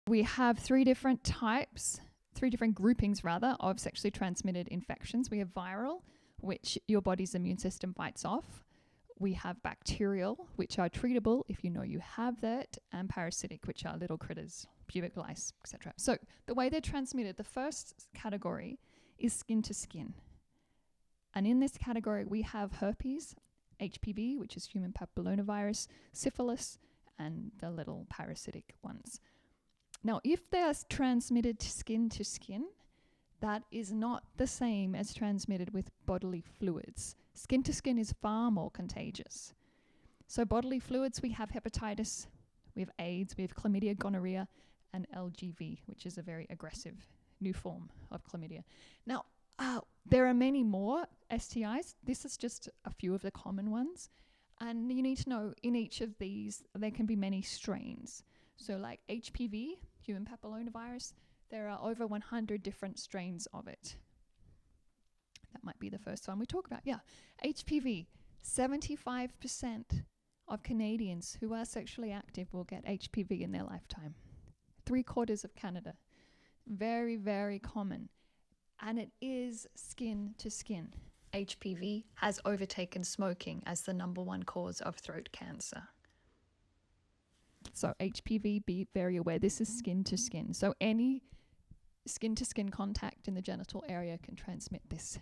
we have three different groupings rather, of sexually transmitted infections. We have viral, which your body's immune system fights off. We have bacterial, which are treatable if you know you have that, and parasitic, which are little critters, pubic lice, etc. So the way they're transmitted, the first category is skin to skin. And in this category, we have herpes, HPV, which is human papillomavirus, syphilis, and the little parasitic ones. Now, if they are transmitted to skin, that is not the same as transmitted with bodily fluids. Skin to skin is far more contagious. So bodily fluids, we have hepatitis, we have AIDS, we have chlamydia, gonorrhea, and LGV, which is a very aggressive new form of chlamydia. Now, there are many more STIs. This is just a few of the common ones. And you need to know in each of these, there can be many strains. So like HPV, human papillomavirus, there are over 100 different strains of it. That might be the first one we talk about. Yeah, HPV, 75% of Canadians who are sexually active will get HPV in their lifetime. 3/4 of Canada. Very, very common. And it is skin to skin. HPV has overtaken smoking as the #1 cause of throat cancer. So HPV, be very aware, this is skin to skin. So any skin to skin contact in the genital area can transmit this.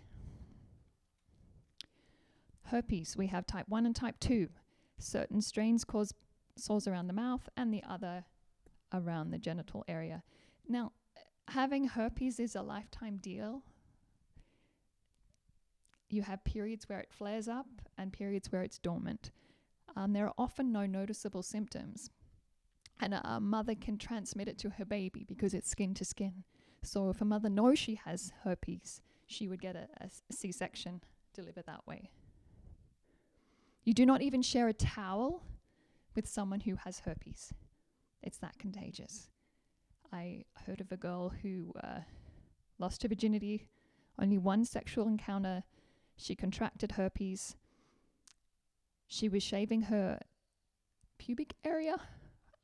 Herpes, we have type 1 and type 2. Certain strains cause sores around the mouth and the other around the genital area. Now, having herpes is a lifetime deal. You have periods where it flares up and periods where it's dormant. There are often no noticeable symptoms. And a mother can transmit it to her baby because it's skin to skin. So if a mother knows she has herpes, she would get a C-section delivered that way. You do not even share a towel with someone who has herpes. It's that contagious. I heard of a girl who lost her virginity, only one sexual encounter. She contracted herpes. She was shaving her pubic area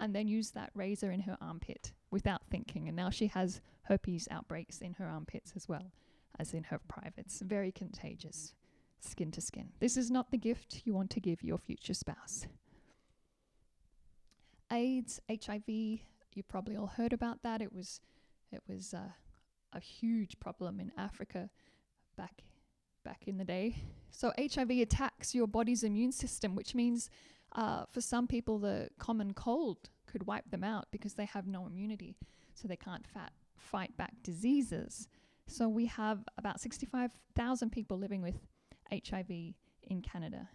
and then used that razor in her armpit without thinking. And now she has herpes outbreaks in her armpits as well as in her privates. Very contagious, skin to skin. This is not the gift you want to give your future spouse. AIDS, HIV, you've probably all heard about that. It was a huge problem in Africa back in the day. So HIV attacks your body's immune system, which means for some people the common cold could wipe them out because they have no immunity, so they can't fight back diseases. So we have about 65,000 people living with HIV in Canada.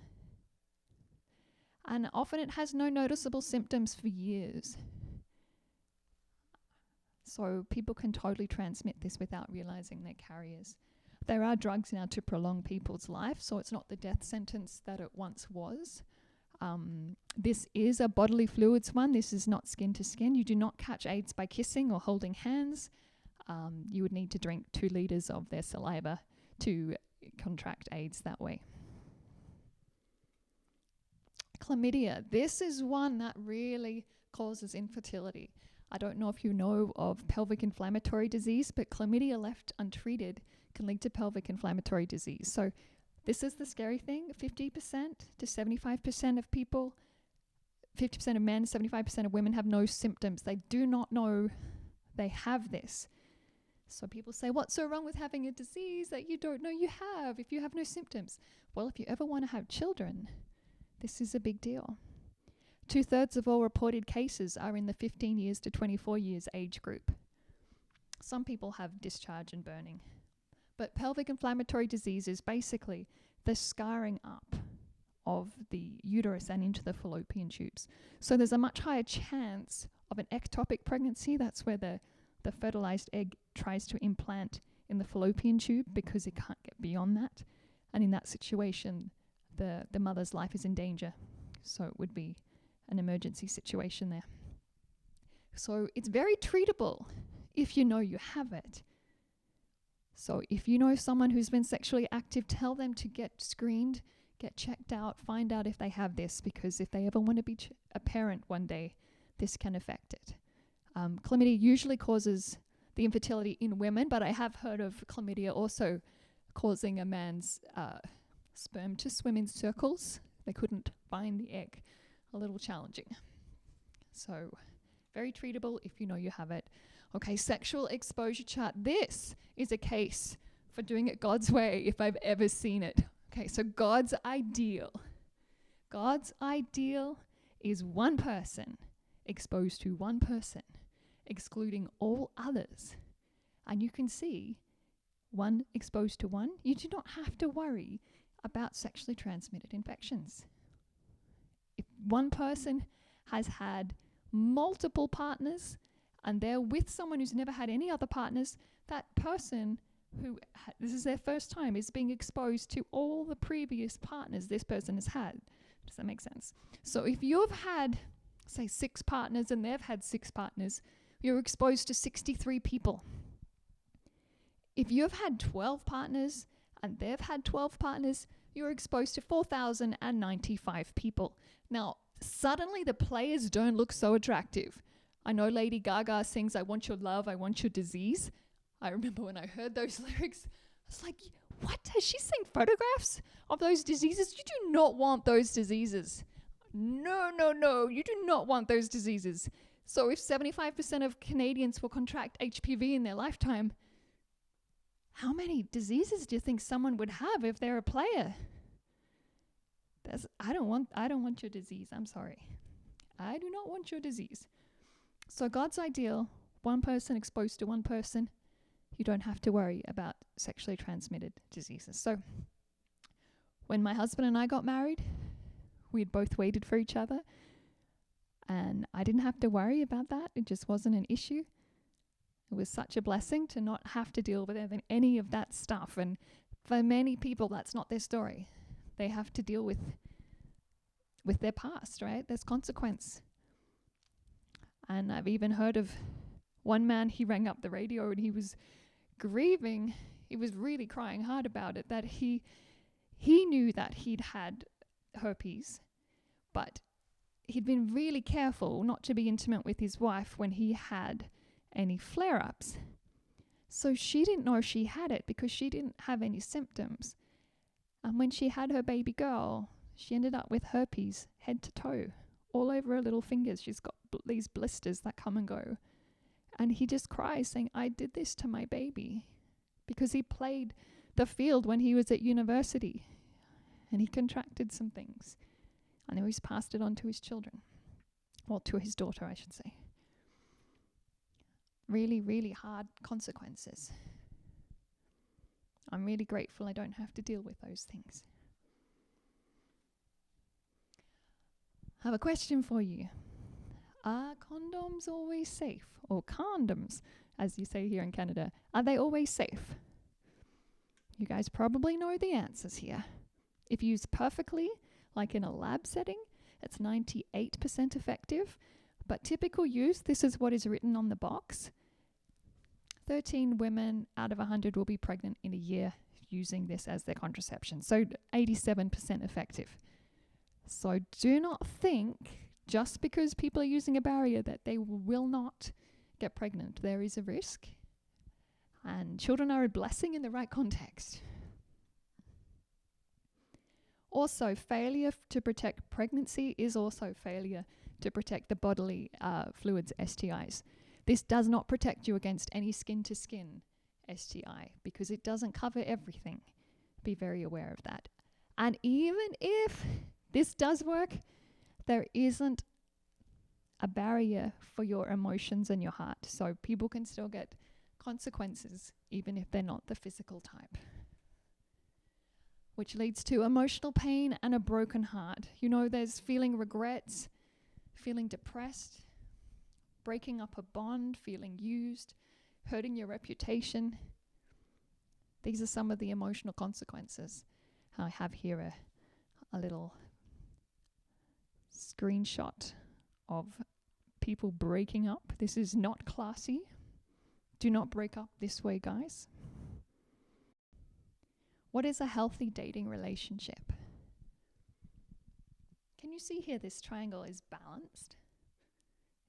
And often it has no noticeable symptoms for years. So people can totally transmit this without realizing they're carriers. There are drugs now to prolong people's life, so it's not the death sentence that it once was. This is a bodily fluids one. This is not skin to skin. You do not catch AIDS by kissing or holding hands. You would need to drink 2 liters of their saliva to contract AIDS that way. Chlamydia. This is one that really causes infertility. I don't know if you know of pelvic inflammatory disease, but chlamydia left untreated can lead to pelvic inflammatory disease. So this is the scary thing. 50% to 75% of people, 50% of men, 75% of women have no symptoms. They do not know they have this. So people say, what's so wrong with having a disease that you don't know you have if you have no symptoms? Well, if you ever want to have children, this is a big deal. 2/3 of all reported cases are in the 15 years to 24 years age group. Some people have discharge and burning. But pelvic inflammatory disease is basically the scarring up of the uterus and into the fallopian tubes. So there's a much higher chance of an ectopic pregnancy. That's where the fertilized egg tries to implant in the fallopian tube because it can't get beyond that. And in that situation, the mother's life is in danger. So it would be an emergency situation there. So it's very treatable if you know you have it. So if you know someone who's been sexually active, tell them to get screened, get checked out, find out if they have this, because if they ever want to be a parent one day, this can affect it. Chlamydia usually causes the infertility in women, but I have heard of chlamydia also causing a man's sperm to swim in circles. They couldn't find the egg. A little challenging. So very treatable if you know you have it. Okay, sexual exposure chart. This is a case for doing it God's way if I've ever seen it. Okay, so God's ideal. God's ideal is one person exposed to one person, excluding all others. And you can see one exposed to one. You do not have to worry about sexually transmitted infections. If one person has had multiple partners and they're with someone who's never had any other partners, that person who this is their first time is being exposed to all the previous partners this person has had. Does that make sense? So if you've had, say, 6 partners and they've had 6 partners, you're exposed to 63 people. If you've had 12 partners and they've had 12 partners, you're exposed to 4,095 people. Now, suddenly the players don't look so attractive. I know Lady Gaga sings, "I want your love, I want your disease." I remember when I heard those lyrics, I was like, what? Has she seen photographs of those diseases? You do not want those diseases. No, you do not want those diseases. So if 75% of Canadians will contract HPV in their lifetime, how many diseases do you think someone would have if they're a player? I don't want your disease. I'm sorry. I do not want your disease. So God's ideal, one person exposed to one person, you don't have to worry about sexually transmitted diseases. So when my husband and I got married, we'd both waited for each other, and I didn't have to worry about that. It just wasn't an issue. It was such a blessing to not have to deal with any of that stuff. And for many people, that's not their story. They have to deal with their past, right? There's consequence. And I've even heard of one man, he rang up the radio and he was grieving. He was really crying hard about it, that he knew that he'd had herpes, but he'd been really careful not to be intimate with his wife when he had any flare-ups. So she didn't know she had it because she didn't have any symptoms. And when she had her baby girl, she ended up with herpes head to toe, all over her little fingers. She's got these blisters that come and go. And he just cries saying, "I did this to my baby," because he played the field when he was at university and he contracted some things. And then he's passed it on to his children. Well, to his daughter, I should say. Really, really hard consequences. I'm really grateful I don't have to deal with those things. I have a question for you. Are condoms always safe? Or condoms, as you say here in Canada. Are they always safe? You guys probably know the answers here. If used perfectly, like in a lab setting, it's 98% effective. But typical use, this is what is written on the box. 13 women out of 100 will be pregnant in a year using this as their contraception. So 87% effective. So do not think just because people are using a barrier that they will not get pregnant. There is a risk. And children are a blessing in the right context. Also, failure to protect pregnancy is also failure to protect the bodily fluids, STIs. This does not protect you against any skin-to-skin STI because it doesn't cover everything. Be very aware of that. And even if this does work, there isn't a barrier for your emotions and your heart. So people can still get consequences even if they're not the physical type. Which leads to emotional pain and a broken heart. You know, there's feeling regrets, feeling depressed, breaking up a bond, feeling used, hurting your reputation. These are some of the emotional consequences. I have here a little screenshot of people breaking up. This is not classy. Do not break up this way, guys. What is a healthy dating relationship? Can you see here this triangle is balanced?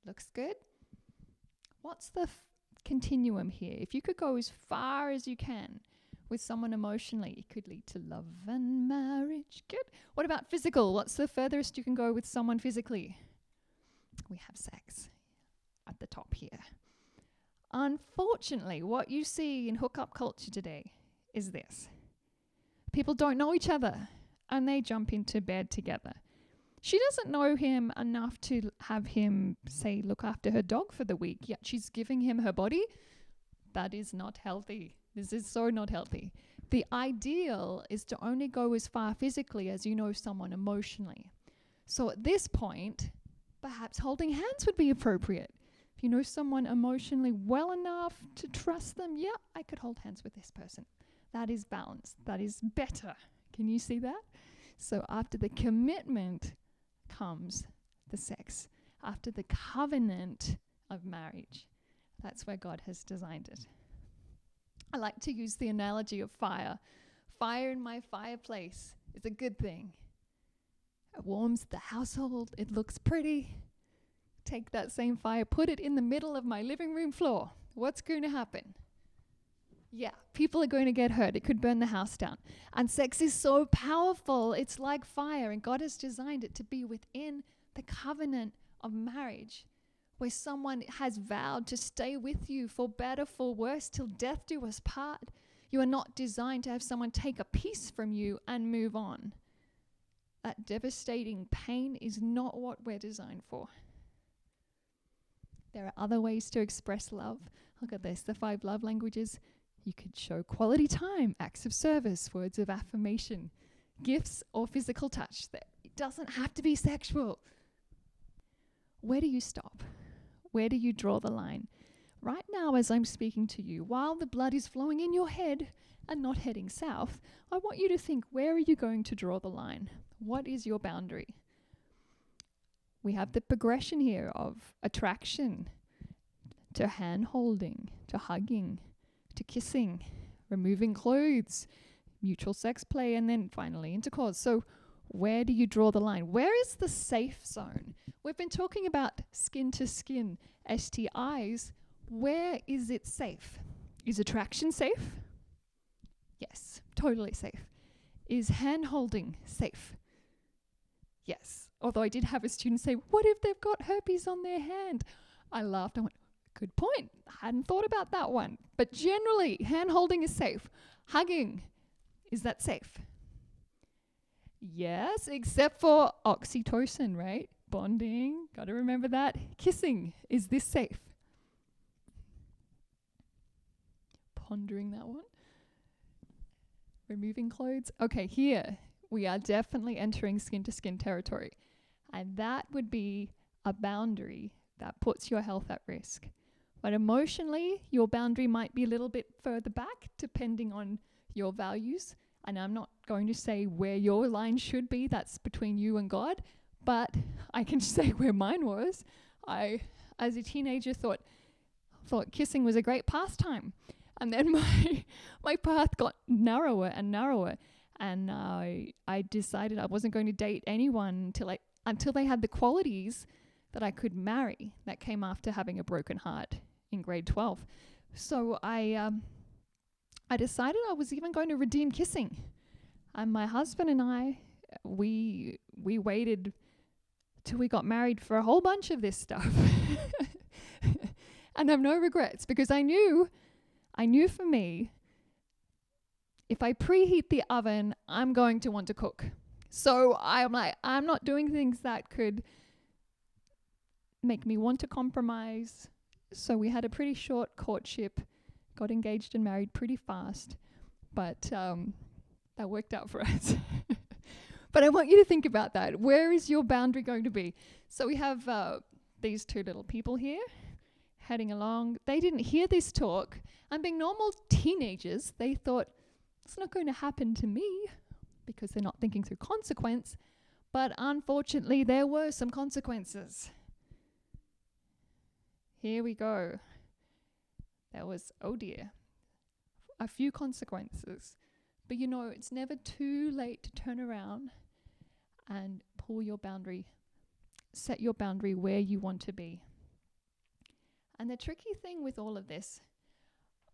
Looks good. What's the continuum here? If you could go as far as you can with someone emotionally, it could lead to love and marriage. Good. What about physical? What's the furthest you can go with someone physically? We have sex at the top here. Unfortunately, what you see in hookup culture today is this. People don't know each other and they jump into bed together. She doesn't know him enough to have him, say, look after her dog for the week, yet she's giving him her body. That is not healthy. This is so not healthy. The ideal is to only go as far physically as you know someone emotionally. So at this point, perhaps holding hands would be appropriate. If you know someone emotionally well enough to trust them, yeah, I could hold hands with this person. That is balanced. That is better. Can you see that? So after the commitment comes the sex. After the covenant of marriage, that's where God has designed it. I like to use the analogy of fire. Fire in my fireplace is a good thing. It warms the household. It looks pretty. Take that same fire, put it in the middle of my living room floor. What's going to happen? Yeah, people are going to get hurt. It could burn the house down. And sex is so powerful. It's like fire, and God has designed it to be within the covenant of marriage, where someone has vowed to stay with you for better, for worse, till death do us part. You are not designed to have someone take a piece from you and move on. That devastating pain is not what we're designed for. There are other ways to express love. Look at this, the 5 love languages. You could show quality time, acts of service, words of affirmation, gifts, or physical touch. It doesn't have to be sexual. Where do you stop? Where do you draw the line? Right now, as I'm speaking to you, while the blood is flowing in your head and not heading south, I want you to think, where are you going to draw the line? What is your boundary? We have the progression here of attraction to hand holding, to hugging, to kissing, removing clothes, mutual sex play, and then finally intercourse. So where do you draw the line? Where is the safe zone? We've been talking about skin to skin STIs. Where is it safe? Is attraction safe? Yes, totally safe. Is hand holding safe? Yes. Although I did have a student say, what if they've got herpes on their hand? I laughed. I went, good point. I hadn't thought about that one. But generally, hand holding is safe. Hugging, is that safe? Yes, except for oxytocin, right? Bonding, got to remember that. Kissing, is this safe? Pondering that one. Removing clothes. Okay, here we are definitely entering skin to skin territory. And that would be a boundary that puts your health at risk. But emotionally, your boundary might be a little bit further back, depending on your values. And I'm not going to say where your line should be. That's between you and God. But I can say where mine was. I, as a teenager, thought kissing was a great pastime. And then my path got narrower and narrower. And I decided I wasn't going to date anyone until they had the qualities that I could marry. That came after having a broken heart in grade 12. So I decided I was even going to redeem kissing. And my husband and I, we waited till we got married for a whole bunch of this stuff. And I have no regrets, because I knew for me, if I preheat the oven, I'm going to want to cook. So I'm like, I'm not doing things that could make me want to compromise. So we had a pretty short courtship, got engaged and married pretty fast, but that worked out for us. But I want you to think about that. Where is your boundary going to be? So we have these 2 little people here heading along. They didn't hear this talk, and being normal teenagers, they thought, it's not going to happen to me, because they're not thinking through consequence. But unfortunately, there were some consequences. Here we go. There was, oh dear, a few consequences. But you know, it's never too late to turn around and pull your boundary, set your boundary where you want to be. And the tricky thing with all of this,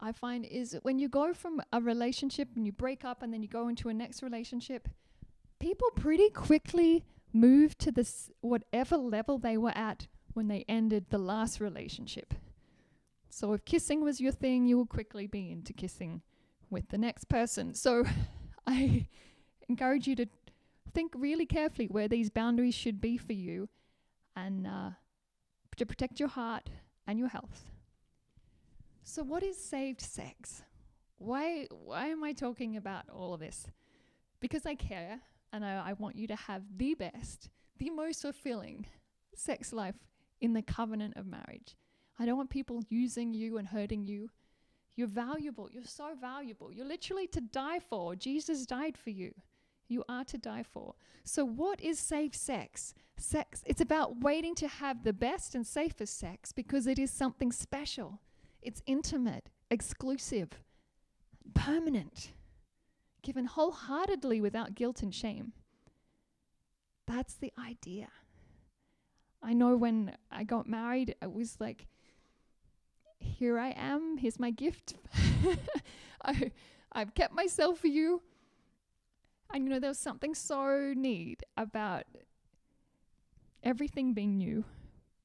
I find, is when you go from a relationship and you break up and then you go into a next relationship, people pretty quickly move to this whatever level they were at when they ended the last relationship. So if kissing was your thing, you will quickly be into kissing with the next person. So I encourage you to think really carefully where these boundaries should be for you, and to protect your heart and your health. So what is saved sex? Why am I talking about all of this? Because I care, and I want you to have the best, the most fulfilling sex life in the covenant of marriage. I don't want people using you and hurting you. You're valuable. You're so valuable. You're literally to die for. Jesus died for you. You are to die for. So what is safe sex? Sex, it's about waiting to have the best and safest sex because it is something special. It's intimate, exclusive, permanent, given wholeheartedly without guilt and shame. That's the idea. I know when I got married, it was like, here I am, here's my gift. I've kept myself for you. And there was something so neat about everything being new,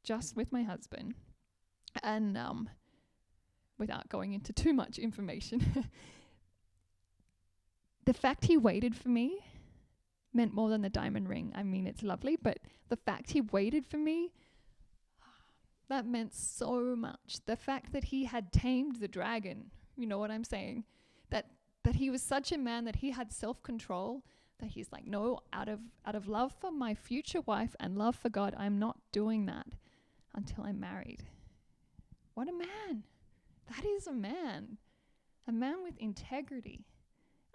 just with my husband. And without going into too much information, the fact he waited for me meant more than the diamond ring. I mean, it's lovely, but the fact he waited for me, that meant so much. The fact that he had tamed the dragon, you know what I'm saying? That he was such a man that he had self-control, that he's like, no, out of love for my future wife and love for God, I'm not doing that until I'm married. What a man. That is a man with integrity.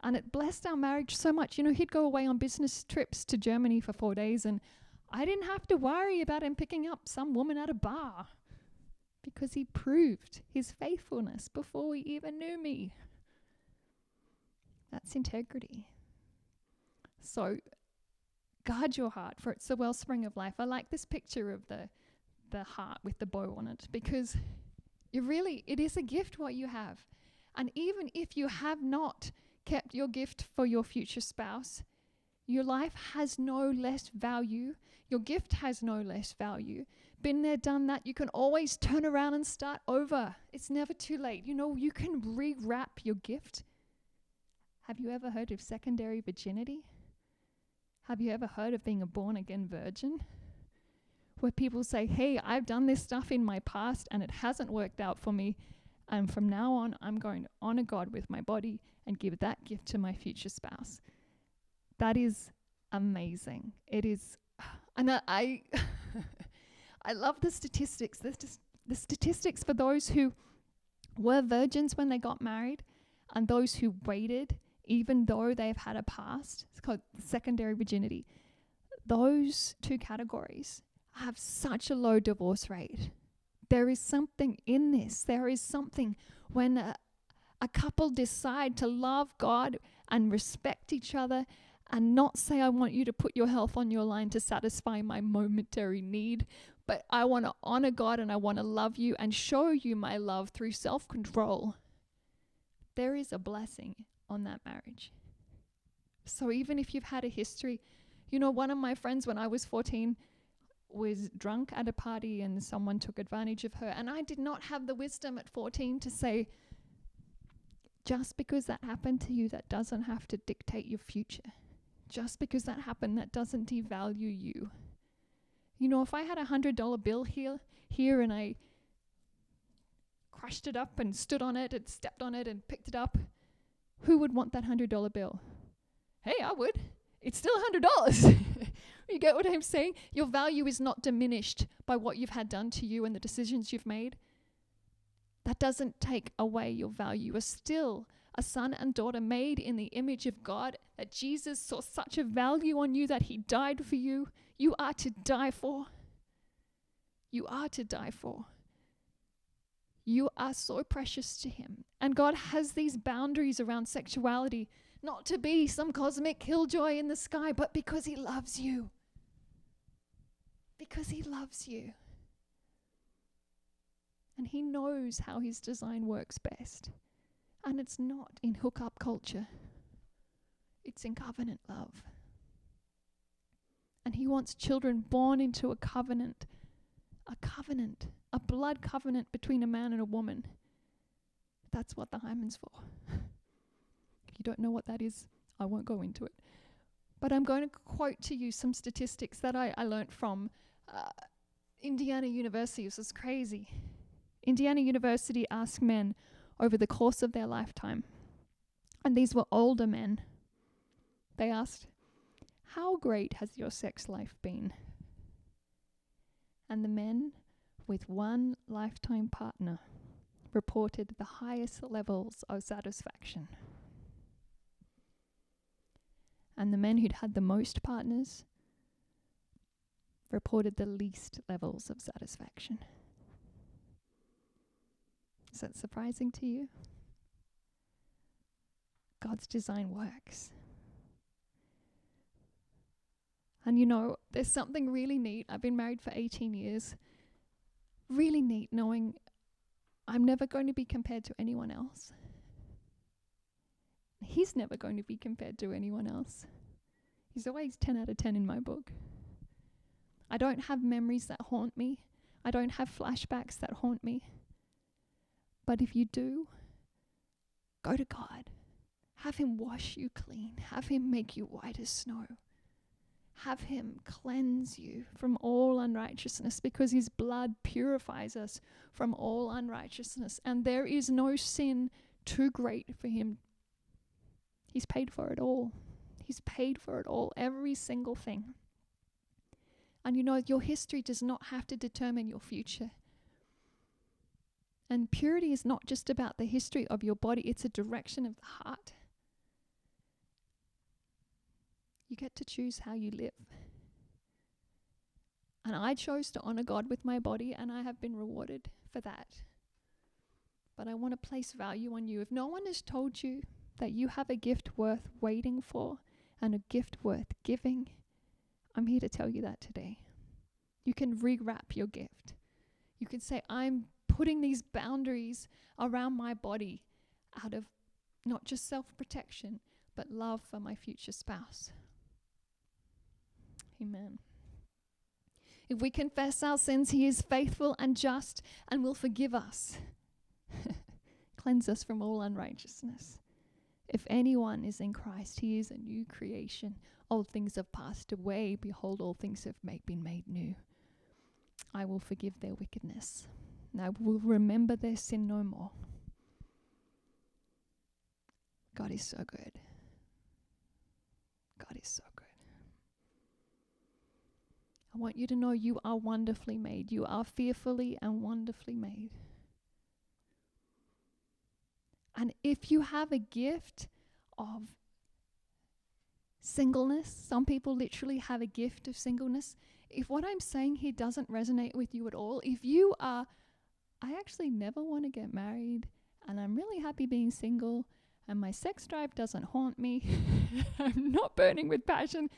And it blessed our marriage so much. He'd go away on business trips to Germany for 4 days, and I didn't have to worry about him picking up some woman at a bar because he proved his faithfulness before he even knew me. That's integrity. So guard your heart, for it's the wellspring of life. I like this picture of the heart with the bow on it, because it is a gift what you have. And even if you have not kept your gift for your future spouse, your life has no less value. Your gift has no less value. Been there, done that. You can always turn around and start over. It's never too late. You can rewrap your gift. Have you ever heard of secondary virginity? Have you ever heard of being a born-again virgin? Where people say, hey, I've done this stuff in my past and it hasn't worked out for me. And from now on, I'm going to honor God with my body and give that gift to my future spouse. That is amazing. It is, and I I love the statistics. The statistics for those who were virgins when they got married and those who waited, even though they've had a past. It's called secondary virginity. Those two categories have such a low divorce rate. There is something in this. There is something when a couple decide to love God and respect each other and not say, I want you to put your health on your line to satisfy my momentary need, but I want to honor God and I want to love you and show you my love through self-control. There is a blessing on that marriage. So even if you've had a history, one of my friends when I was 14 was drunk at a party and someone took advantage of her, and I did not have the wisdom at 14 to say, just because that happened to you, that doesn't have to dictate your future. Just because that happened, that doesn't devalue you. If I had $100 bill here and I crushed it up and stood on it and stepped on it and picked it up, who would want that $100 bill? Hey, I would. It's still $100. You get what I'm saying? Your value is not diminished by what you've had done to you and the decisions you've made. That doesn't take away your value. You are still a son and daughter made in the image of God, that Jesus saw such a value on you that he died for you. You are to die for. You are to die for. You are so precious to him. And God has these boundaries around sexuality, not to be some cosmic killjoy in the sky, but because he loves you. Because he loves you. And he knows how his design works best. And it's not in hookup culture. It's in covenant love. And he wants children born into a covenant, a blood covenant between a man and a woman. That's what the hymen's for. If you don't know what that is, I won't go into it. But I'm going to quote to you some statistics that I learned from Indiana University. This is crazy. Indiana University asked men over the course of their lifetime, and these were older men. They asked, "How great has your sex life been?" And the men with one lifetime partner reported the highest levels of satisfaction. And the men who'd had the most partners reported the least levels of satisfaction. Is that surprising to you? God's design works. And you know, there's something really neat. I've been married for 18 years. Really neat knowing I'm never going to be compared to anyone else. He's never going to be compared to anyone else. He's always 10 out of 10 in my book. I don't have memories that haunt me. I don't have flashbacks that haunt me. But if you do, go to God. Have him wash you clean. Have him make you white as snow. Have him cleanse you from all unrighteousness, because his blood purifies us from all unrighteousness. And there is no sin too great for him. He's paid for it all. He's paid for it all, every single thing. And you know, your history does not have to determine your future. And purity is not just about the history of your body, it's a direction of the heart. You get to choose how you live. And I chose to honor God with my body, and I have been rewarded for that. But I want to place value on you. If no one has told you that you have a gift worth waiting for and a gift worth giving, I'm here to tell you that today. You can rewrap your gift. You can say, I'm putting these boundaries around my body out of not just self-protection, but love for my future spouse. Amen. If we confess our sins, he is faithful and just and will forgive us. Cleanse us from all unrighteousness. If anyone is in Christ, he is a new creation. Old things have passed away. Behold, all things have been made new. I will forgive their wickedness, and I will remember their sin no more. God is so good. God is so good. I want you to know you are wonderfully made. You are fearfully and wonderfully made. And if you have a gift of singleness, some people literally have a gift of singleness. If what I'm saying here doesn't resonate with you at all, if you are, I actually never want to get married and I'm really happy being single and my sex drive doesn't haunt me, I'm not burning with passion,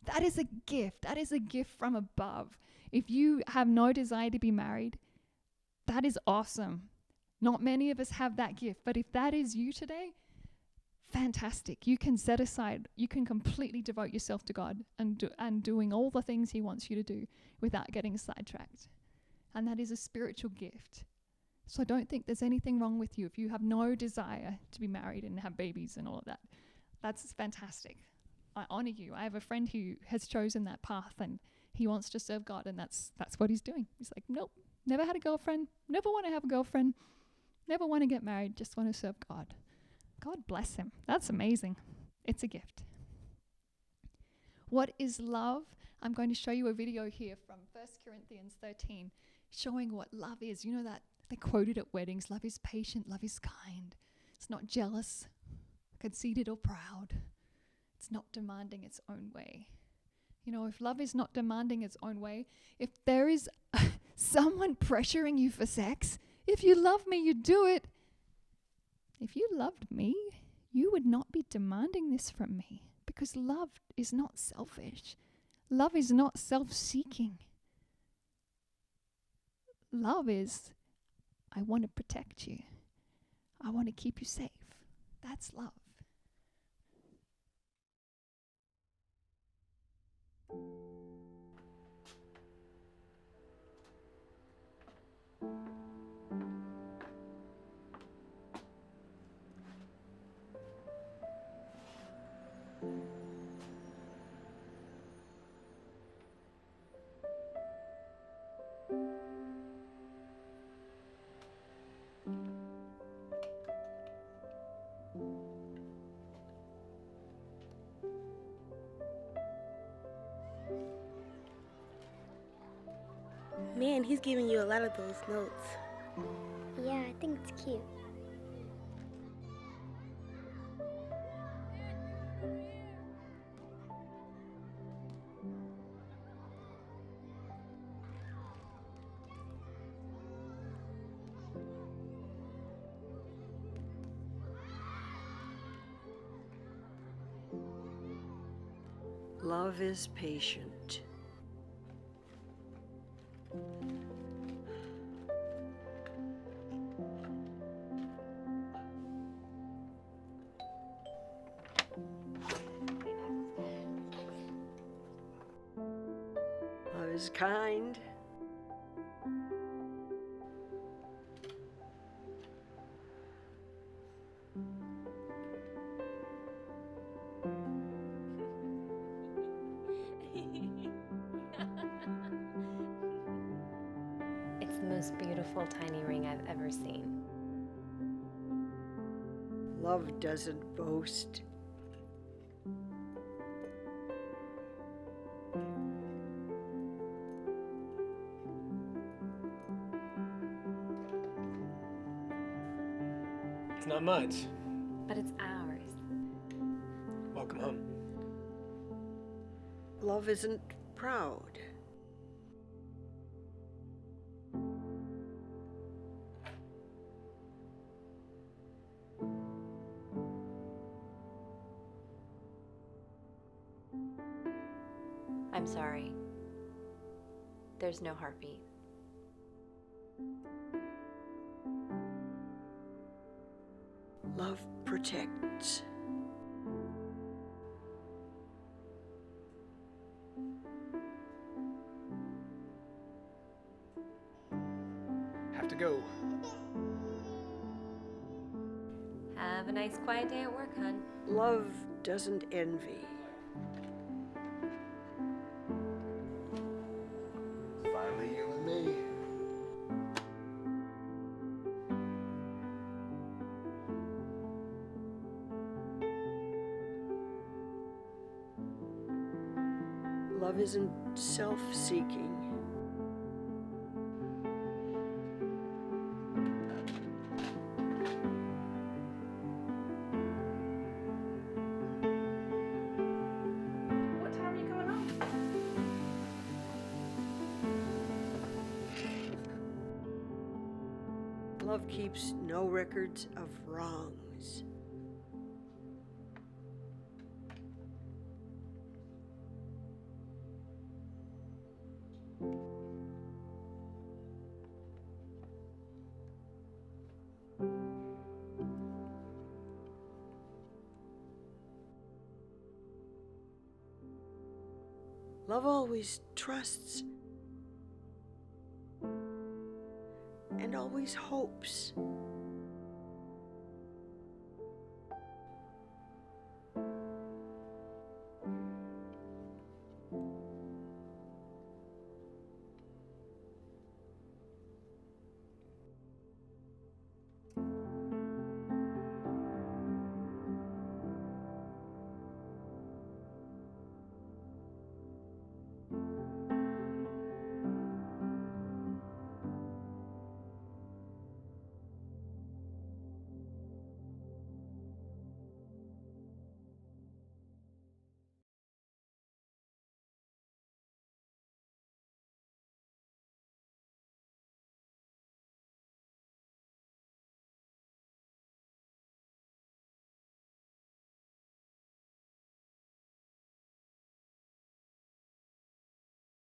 that is a gift. That is a gift from above. If you have no desire to be married, that is awesome. Not many of us have that gift, but if that is you today, fantastic. You can set aside, you can completely devote yourself to God and doing all the things he wants you to do without getting sidetracked. And that is a spiritual gift. So I don't think there's anything wrong with you if you have no desire to be married and have babies and all of that. That's fantastic. I honor you. I have a friend who has chosen that path and he wants to serve God, and that's what he's doing. He's like, nope, never had a girlfriend, never want to have a girlfriend, never want to get married, just want to serve God. God bless him. That's amazing. It's a gift. What is love? I'm going to show you a video here from 1 Corinthians 13 showing what love is. You know that they quoted at weddings, love is patient, love is kind. It's not jealous, conceited or proud. It's not demanding its own way. You know, if love is not demanding its own way, if there is someone pressuring you for sex, if you love me, you do it. If you loved me, you would not be demanding this from me, because love is not selfish. Love is not self-seeking. Love is, I want to protect you. I want to keep you safe. That's love. Man, he's giving you a lot of those notes. Yeah, I think it's cute. Love is patient. Love is kind. It's the most beautiful tiny ring I've ever seen. Love doesn't boast. It's not much. But it's ours. Welcome home. Love isn't proud. I'm sorry. There's no heartbeat. Love protects. Have to go. Have a nice quiet day at work, hon. Love doesn't envy. Finally, you and me. Love isn't self-seeking. What time are you coming home? Love keeps no records of wrongs. Love always trusts and always hopes.